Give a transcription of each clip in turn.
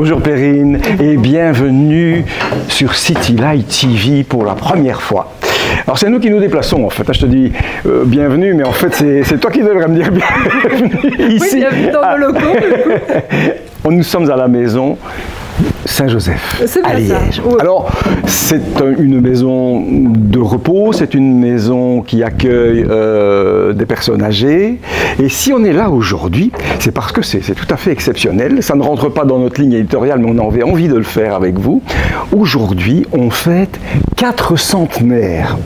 Bonjour Perrine et bienvenue sur City Light TV pour la première fois. Alors c'est nous qui nous déplaçons en fait, je te dis bienvenue, mais en fait c'est toi qui devrais me dire bienvenue ici. Oui, bienvenue dans nos locaux. Nous sommes à la maison Saint-Joseph, à Liège. Oui. Alors, c'est une maison de repos, c'est une maison qui accueille des personnes âgées. Et si on est là aujourd'hui, c'est parce que c'est tout à fait exceptionnel. Ça ne rentre pas dans notre ligne éditoriale, mais on avait envie de le faire avec vous. Aujourd'hui, on fête 4 centenaires.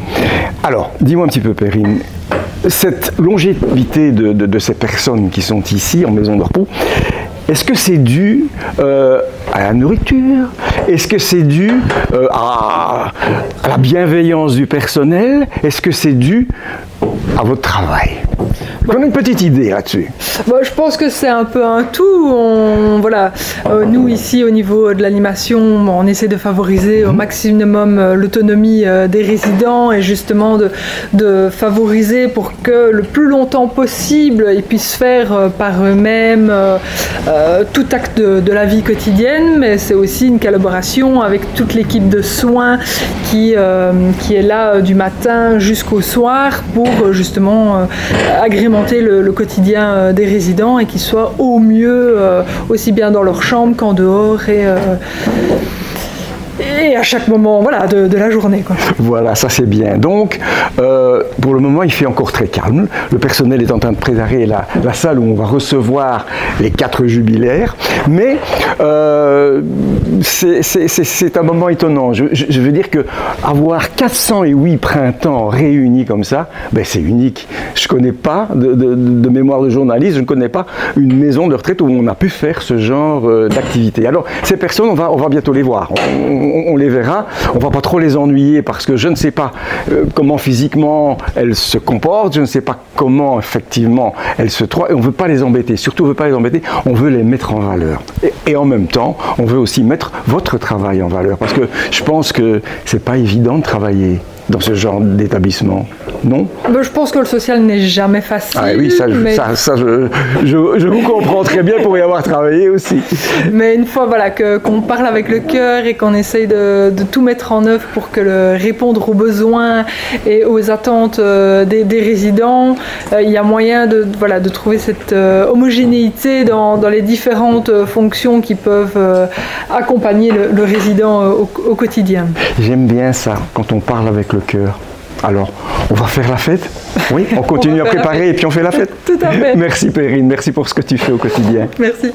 Alors, dis-moi un petit peu, Perrine, cette longévité de ces personnes qui sont ici en maison de repos, est-ce que c'est dû à la nourriture? Est-ce que c'est dû à la bienveillance du personnel? Est-ce que c'est dû à votre travail? On a une petite idée là-dessus. Bon, je pense que c'est un peu un tout. Voilà, nous ici au niveau de l'animation, on essaie de favoriser au maximum l'autonomie des résidents et justement de favoriser pour que le plus longtemps possible ils puissent faire par eux-mêmes tout acte de la vie quotidienne, mais c'est aussi une collaboration avec toute l'équipe de soins qui est là du matin jusqu'au soir pour justement agrémenter le quotidien des résidents et qu'ils soient au mieux aussi bien dans leur chambre qu'en dehors et à chaque moment voilà, de la journée, quoi. Voilà, ça c'est bien. Donc, pour le moment, il fait encore très calme. Le personnel est en train de préparer la salle où on va recevoir les 4 jubilaires. Mais c'est un moment étonnant. Je veux dire qu'avoir 408 printemps réunis comme ça, ben c'est unique. Je ne connais pas, de mémoire de journaliste, je ne connais pas une maison de retraite où on a pu faire ce genre d'activité. Alors, ces personnes, on va bientôt les voir. On les verra, on ne va pas trop les ennuyer parce que je ne sais pas comment physiquement elles se comportent, je ne sais pas comment effectivement elles se trouvent, et on ne veut pas les embêter, surtout on ne veut pas les embêter, on veut les mettre en valeur. Et en même temps, on veut aussi mettre votre travail en valeur parce que je pense que ce n'est pas évident de travailler dans ce genre d'établissement, non? Je pense que le social n'est jamais facile. Ah oui, je vous comprends très bien pour y avoir travaillé aussi. Mais une fois voilà, qu'on parle avec le cœur et qu'on essaye de tout mettre en œuvre pour répondre aux besoins et aux attentes des résidents, il y a moyen de trouver cette homogénéité dans les différentes fonctions qui peuvent accompagner le résident au quotidien. J'aime bien ça, quand on parle avec le cœur. Alors, on va faire la fête? Oui, on continue à préparer et puis on fait la fête? Tout à fait. Merci Perrine, merci pour ce que tu fais au quotidien. Merci.